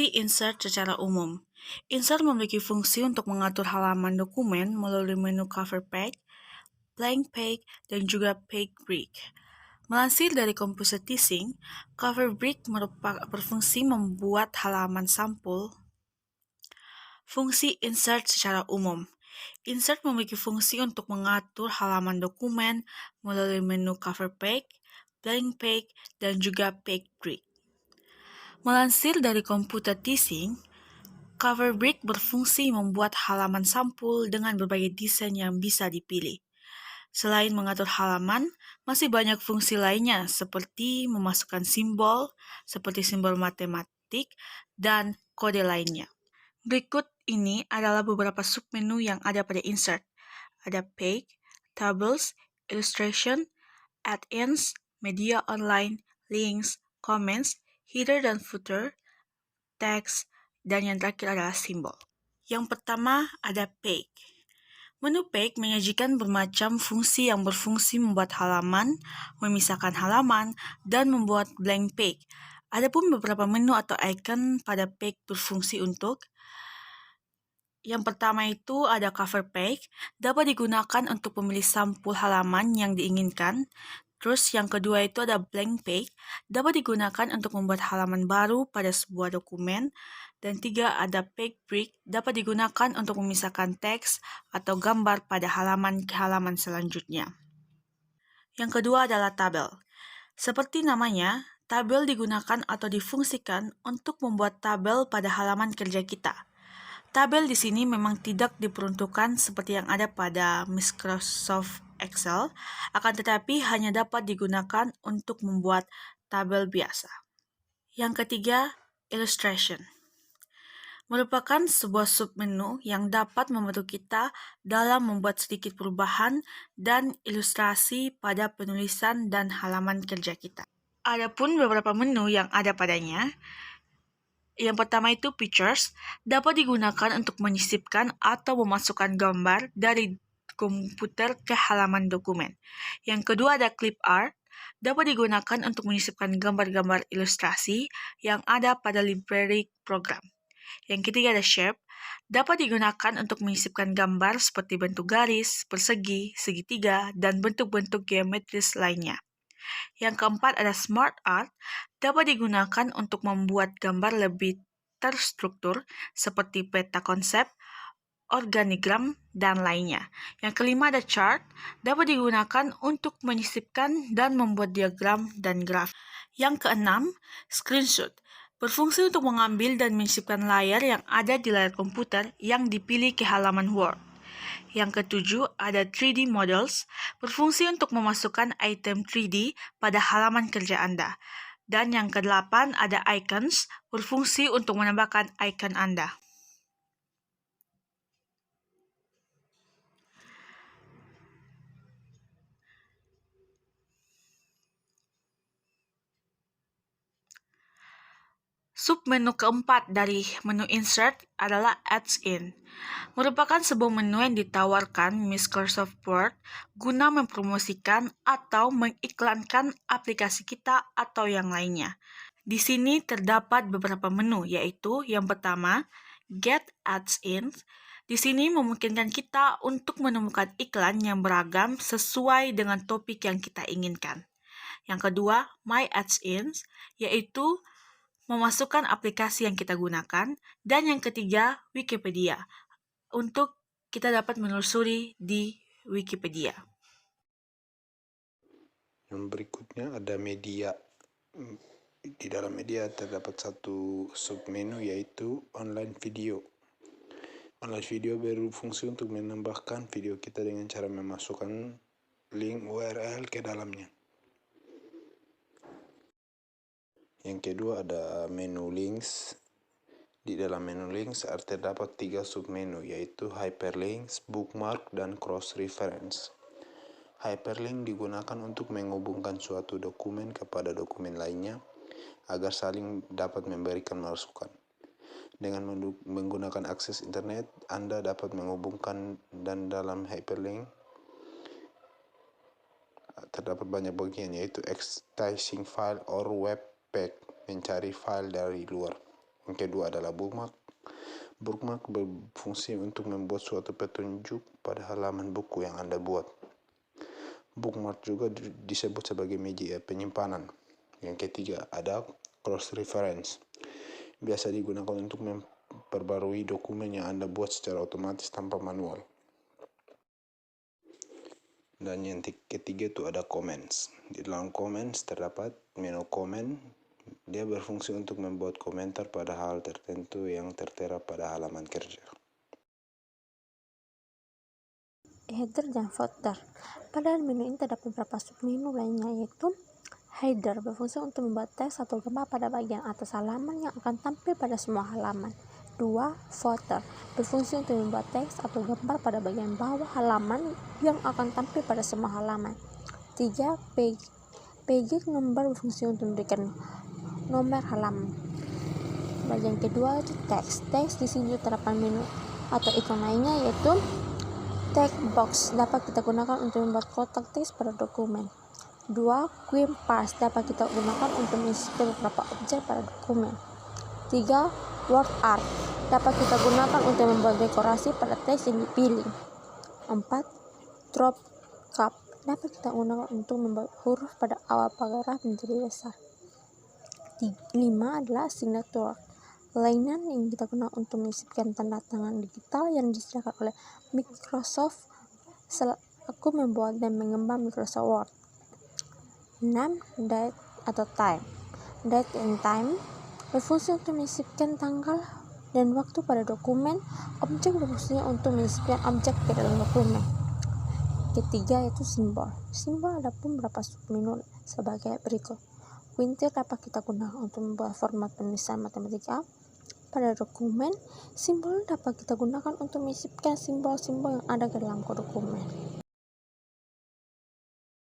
Fungsi insert secara umum. Insert memiliki fungsi untuk mengatur halaman dokumen melalui menu cover page, blank page, dan juga page break. Melansir dari Compositing, cover break berfungsi membuat halaman sampul. Fungsi insert secara umum. Insert memiliki fungsi untuk mengatur halaman dokumen melalui menu cover page, blank page, dan juga page break. Melansir dari Compositing, cover break berfungsi membuat halaman sampul dengan berbagai desain yang bisa dipilih. Selain mengatur halaman, masih banyak fungsi lainnya seperti memasukkan simbol, seperti simbol matematik, dan kode lainnya. Berikut ini adalah beberapa submenu yang ada pada insert. Ada page, tables, illustration, add-ins, media online, links, comments, header dan footer, text, dan yang terakhir adalah simbol. Yang pertama ada page. Menu page menyajikan bermacam fungsi yang berfungsi membuat halaman, memisahkan halaman, dan membuat blank page. Adapun beberapa menu atau icon pada page berfungsi untuk yang pertama itu ada cover page, dapat digunakan untuk memilih sampul halaman yang diinginkan. Terus yang kedua itu ada blank page, dapat digunakan untuk membuat halaman baru pada sebuah dokumen. Dan tiga ada page break, dapat digunakan untuk memisahkan teks atau gambar pada halaman ke halaman selanjutnya. Yang kedua adalah tabel. Seperti namanya, tabel digunakan atau difungsikan untuk membuat tabel pada halaman kerja kita. Tabel di sini memang tidak diperuntukkan seperti yang ada pada Microsoft Excel, akan tetapi hanya dapat digunakan untuk membuat tabel biasa. Yang ketiga, illustration. Merupakan sebuah submenu yang dapat membantu kita dalam membuat sedikit perubahan dan ilustrasi pada penulisan dan halaman kerja kita. Adapun beberapa menu yang ada padanya. Yang pertama itu pictures, dapat digunakan untuk menyisipkan atau memasukkan gambar dari komputer ke halaman dokumen. Yang kedua ada clip art, dapat digunakan untuk menyisipkan gambar-gambar ilustrasi yang ada pada library program. Yang ketiga ada shape, dapat digunakan untuk menyisipkan gambar seperti bentuk garis, persegi, segitiga, dan bentuk-bentuk geometris lainnya. Yang keempat ada smart art, dapat digunakan untuk membuat gambar lebih terstruktur seperti peta konsep, organigram, dan lainnya. Yang kelima ada chart, dapat digunakan untuk menyisipkan dan membuat diagram dan graf. Yang keenam, screenshot, berfungsi untuk mengambil dan menyisipkan layar yang ada di layar komputer yang dipilih ke halaman Word. Yang ketujuh, ada 3D models, berfungsi untuk memasukkan item 3D pada halaman kerja Anda. Dan yang kedelapan, ada icons, berfungsi untuk menambahkan icon Anda. Submenu keempat dari menu insert adalah add-in. Merupakan sebuah menu yang ditawarkan Microsoft Word guna mempromosikan atau mengiklankan aplikasi kita atau yang lainnya. Di sini terdapat beberapa menu, yaitu yang pertama, Get Ads-in. Di sini memungkinkan kita untuk menemukan iklan yang beragam sesuai dengan topik yang kita inginkan. Yang kedua, My Ads-in, yaitu memasukkan aplikasi yang kita gunakan. Dan yang ketiga, Wikipedia, untuk kita dapat menelusuri di Wikipedia. Yang berikutnya ada media. Di dalam media terdapat satu submenu yaitu online video. Online video berfungsi untuk menambahkan video kita dengan cara memasukkan link URL ke dalamnya. Yang kedua ada menu links. Di dalam menu links terdapat 3 submenu yaitu hyperlinks, bookmark, dan cross reference. Hyperlink digunakan untuk menghubungkan suatu dokumen kepada dokumen lainnya agar saling dapat memberikan masukan. Dengan menggunakan akses internet, Anda dapat menghubungkan, dan dalam hyperlink terdapat banyak bagian yaitu extracting file or webpack, mencari file dari luar Yang kedua adalah bookmark. Bookmark berfungsi untuk membuat suatu petunjuk pada halaman buku yang Anda buat. Bookmark juga disebut sebagai media penyimpanan. Yang ketiga ada cross reference. Biasa digunakan untuk memperbarui dokumen yang Anda buat secara otomatis tanpa manual. Dan yang ketiga itu ada comments. Di dalam comments terdapat menu comment. Dia berfungsi untuk membuat komentar pada hal tertentu yang tertera pada halaman kerja. Header dan footer. Pada menu ini terdapat beberapa submenu lainnya, yaitu header berfungsi untuk membuat teks atau gambar pada bagian atas halaman yang akan tampil pada semua halaman. 2. Footer berfungsi untuk membuat teks atau gambar pada bagian bawah halaman yang akan tampil pada semua halaman. 3. Page number berfungsi untuk memberikan nomor halaman. Bagian kedua itu teks. Teks di sini terdapat menu atau ikon lainnya, yaitu text box dapat kita gunakan untuk membuat kotak teks pada dokumen. 2. Quick parse dapat kita gunakan untuk mengisi beberapa objek pada dokumen. 3. Word art dapat kita gunakan untuk membuat dekorasi pada teks yang dipilih. 4. Drop cap dapat kita gunakan untuk membuat huruf pada awal paragraf menjadi besar. 5 adalah signature, kelainan yang kita gunakan untuk menyisipkan tanda tangan digital yang disediakan oleh Microsoft selaku membuat dan mengembang Microsoft Word. 6. Date atau time. Date and time berfungsi untuk menyisipkan tanggal dan waktu pada dokumen. Objek berfungsi untuk menyisipkan objek ke dalam dokumen. Ketiga yaitu simbol. Simbol ada pun beberapa submenu sebagai berikut. Pointer dapat kita gunakan untuk membuat format penulisan matematika pada dokumen. Simbol dapat kita gunakan untuk menyisipkan simbol-simbol yang ada di dalam dokumen.